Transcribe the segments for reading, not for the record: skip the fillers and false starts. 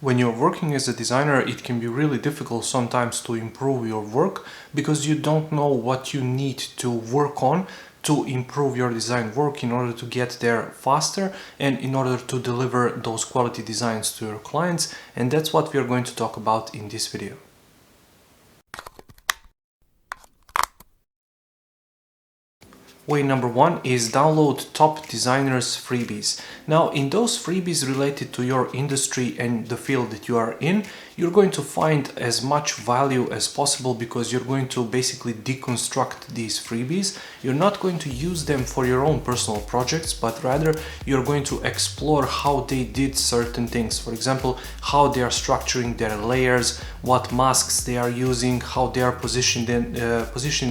When you're working as a designer, it can be really difficult sometimes to improve your work because you don't know what you need to work on to improve your design work in order to get there faster and in order to deliver those quality designs to your clients. And that's what we are going to talk about in this video. Way number one is download Top Designers freebies. Now, in those freebies related to your industry and the field that you are in, you're going to find as much value as possible because you're going to basically deconstruct these freebies. You're not going to use them for your own personal projects, but rather you're going to explore how they did certain things. For example, how they are structuring their layers, what masks they are using, how they are positioning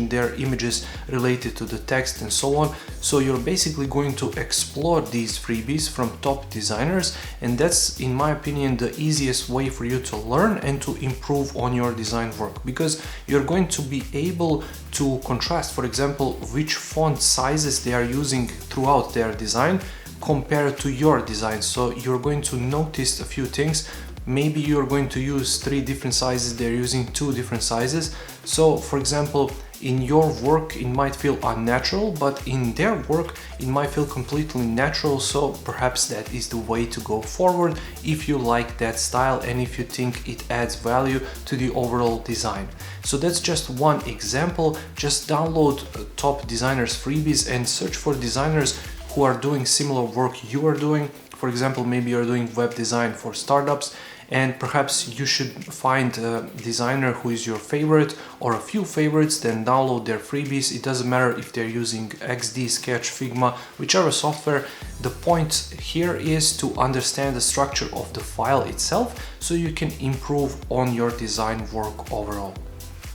their images related to the text and so on. So you're basically going to explore these freebies from top designers, and that's, in my opinion, the easiest way for you to learn and to improve on your design work, because you're going to be able to contrast, for example, which font sizes they are using throughout their design compared to your design. So you're going to notice a few things. Maybe you're going to use 3 different sizes, they're using 2 different sizes. So for example, in your work it might feel unnatural, but in their work it might feel completely natural. So perhaps that is the way to go forward if you like that style and if you think it adds value to the overall design. So that's just one example. Just download Top Designers freebies and search for designers who are doing similar work you are doing. For example, maybe you're doing web design for startups, and perhaps you should find a designer who is your favorite or a few favorites, then download their freebies. It doesn't matter if they're using XD, Sketch, Figma, whichever software. The point here is to understand the structure of the file itself so you can improve on your design work overall.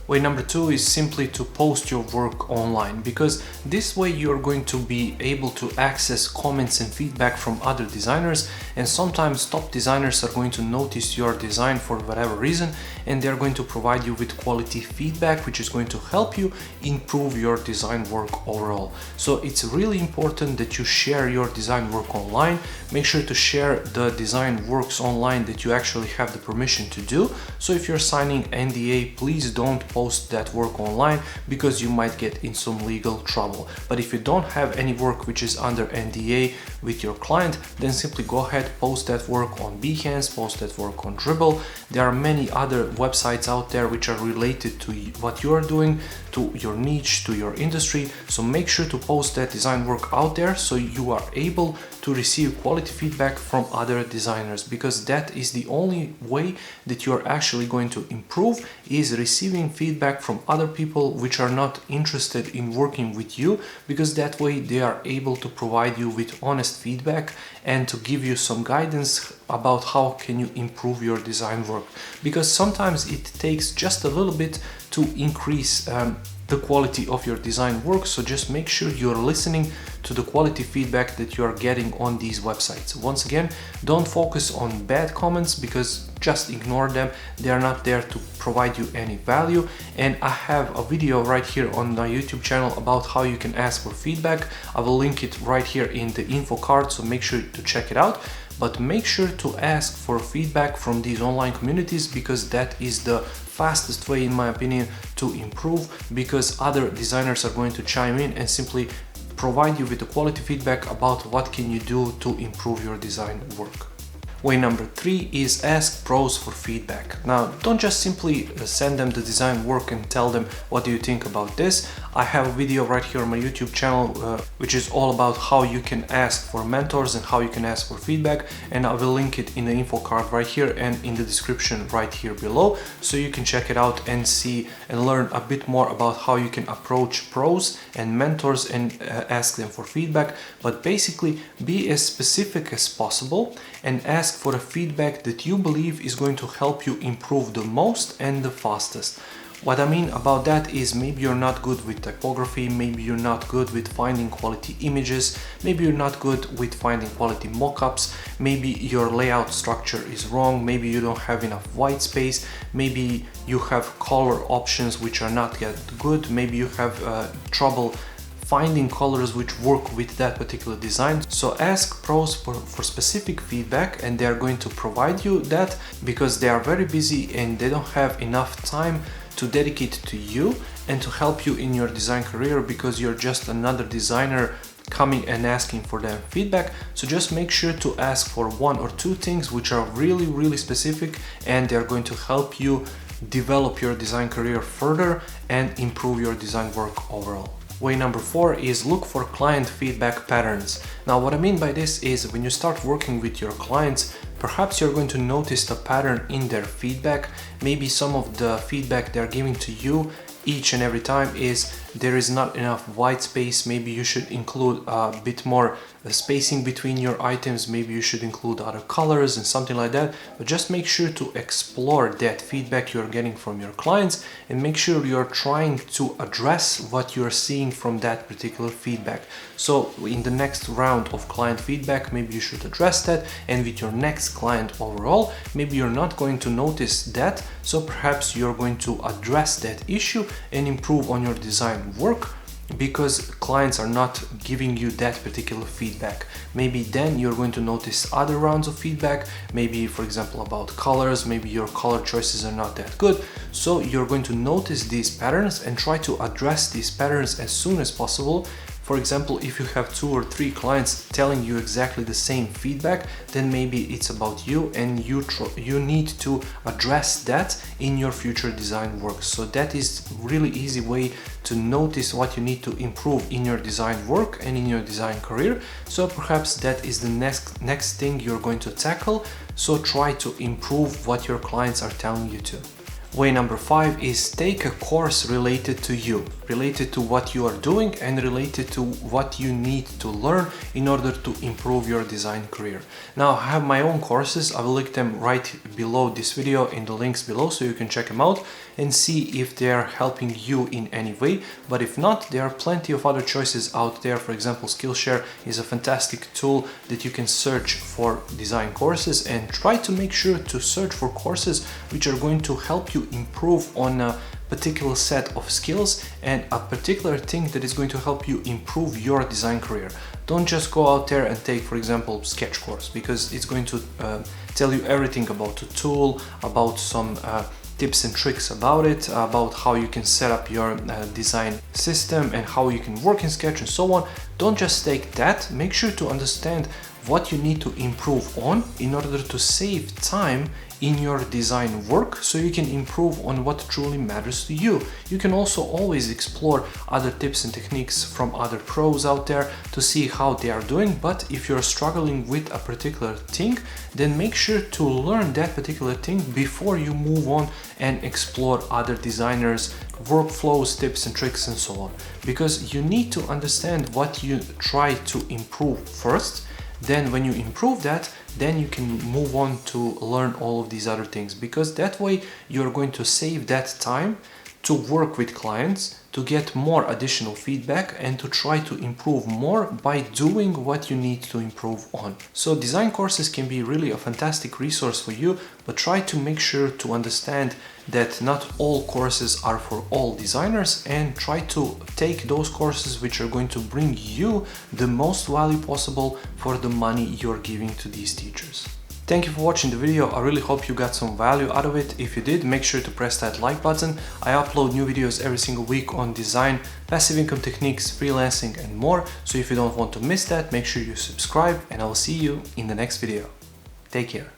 Way number 2 is simply to post your work online, because this way you're going to be able to access comments and feedback from other designers, and sometimes top designers are going to notice your design for whatever reason, and they're going to provide you with quality feedback which is going to help you improve your design work overall. So it's really important that you share your design work online. Make sure to share the design works online that you actually have the permission to do. So if you're signing NDA, please don't post that work online because you might get in some legal trouble. But if you don't have any work which is under NDA with your client, then simply go ahead, post that work on Behance, post that work on Dribbble. There are many other websites out there which are related to what you are doing, to your niche, to your industry. So make sure to post that design work out there so you are able to receive quality feedback from other designers, because that is the only way that you're actually going to improve, is receiving feedback from other people which are not interested in working with you, because that way they are able to provide you with honest feedback and to give you some guidance about how can you improve your design work, because sometimes it takes just a little bit to increase the quality of your design work. So just make sure you're listening to the quality feedback that you are getting on these websites. Once again, don't focus on bad comments because just ignore them. They are not there to provide you any value. And I have a video right here on my YouTube channel about how you can ask for feedback. I will link it right here in the info card, so make sure to check it out. But make sure to ask for feedback from these online communities, because that is the fastest way, in my opinion, to improve, because other designers are going to chime in and simply provide you with the quality feedback about what can you do to improve your design work. Way number 3 is ask pros for feedback. Now, don't just simply send them the design work and tell them what do you think about this. I have a video right here on my YouTube channel which is all about how you can ask for mentors and how you can ask for feedback, and I will link it in the info card right here and in the description right here below, so you can check it out and see and learn a bit more about how you can approach pros and mentors and ask them for feedback. But basically, be as specific as possible and ask for a feedback that you believe is going to help you improve the most and the fastest. What I mean about that is, maybe you're not good with typography, maybe you're not good with finding quality images, maybe you're not good with finding quality mockups, maybe your layout structure is wrong, maybe you don't have enough white space, maybe you have color options which are not yet good, maybe you have trouble finding colors which work with that particular design. So ask pros for specific feedback, and they are going to provide you that because they are very busy and they don't have enough time to dedicate to you and to help you in your design career, because you're just another designer coming and asking for them feedback. So just make sure to ask for 1 or 2 things which are really specific, and they're going to help you develop your design career further and improve your design work overall. Way number 4 is look for client feedback patterns. Now what I mean by this is when you start working with your clients, perhaps you're going to notice a pattern in their feedback. Maybe some of the feedback they're giving to you each and every time is there is not enough white space. Maybe you should include a bit more spacing between your items. Maybe you should include other colors and something like that. But just make sure to explore that feedback you're getting from your clients and make sure you're trying to address what you're seeing from that particular feedback. So in the next round of client feedback, maybe you should address that, and with your next client overall, maybe you're not going to notice that. So perhaps you're going to address that issue and improve on your design work, because clients are not giving you that particular feedback. Maybe then you're going to notice other rounds of feedback, maybe for example about colors, maybe your color choices are not that good. So you're going to notice these patterns and try to address these patterns as soon as possible. For example, if you have 2 or 3 clients telling you exactly the same feedback, then maybe it's about you, and you need to address that in your future design work. So that is really easy way to notice what you need to improve in your design work and in your design career. So perhaps that is the next thing you're going to tackle. So try to improve what your clients are telling you to. Way number 5 is take a course related to you, related to what you are doing and related to what you need to learn in order to improve your design career. Now I have my own courses. I will link them right below this video in the links below, so you can check them out and see if they are helping you in any way. But if not, there are plenty of other choices out there. For example, Skillshare is a fantastic tool that you can search for design courses, and try to make sure to search for courses which are going to help you improve on a particular set of skills and a particular thing that is going to help you improve your design career. Don't just go out there and take, for example, Sketch course, because it's going to tell you everything about the tool, about some tips and tricks about it, about how you can set up your design system and how you can work in Sketch and so on. Don't just take that. Make sure to understand what you need to improve on in order to save time in your design work, so you can improve on what truly matters to you. You can also always explore other tips and techniques from other pros out there to see how they are doing. But if you're struggling with a particular thing, then make sure to learn that particular thing before you move on and explore other designers' workflows, tips and tricks and so on. Because you need to understand what you try to improve first. Then when you improve that, then you can move on to learn all of these other things, because that way you're going to save that time to work with clients, to get more additional feedback and to try to improve more by doing what you need to improve on. So design courses can be really a fantastic resource for you, but try to make sure to understand that not all courses are for all designers, and try to take those courses which are going to bring you the most value possible for the money you're giving to these teachers. Thank you for watching the video. I really hope you got some value out of it. If you did, make sure to press that like button. I upload new videos every single week on design, passive income techniques, freelancing and more. So if you don't want to miss that, make sure you subscribe, and I will see you in the next video. Take care.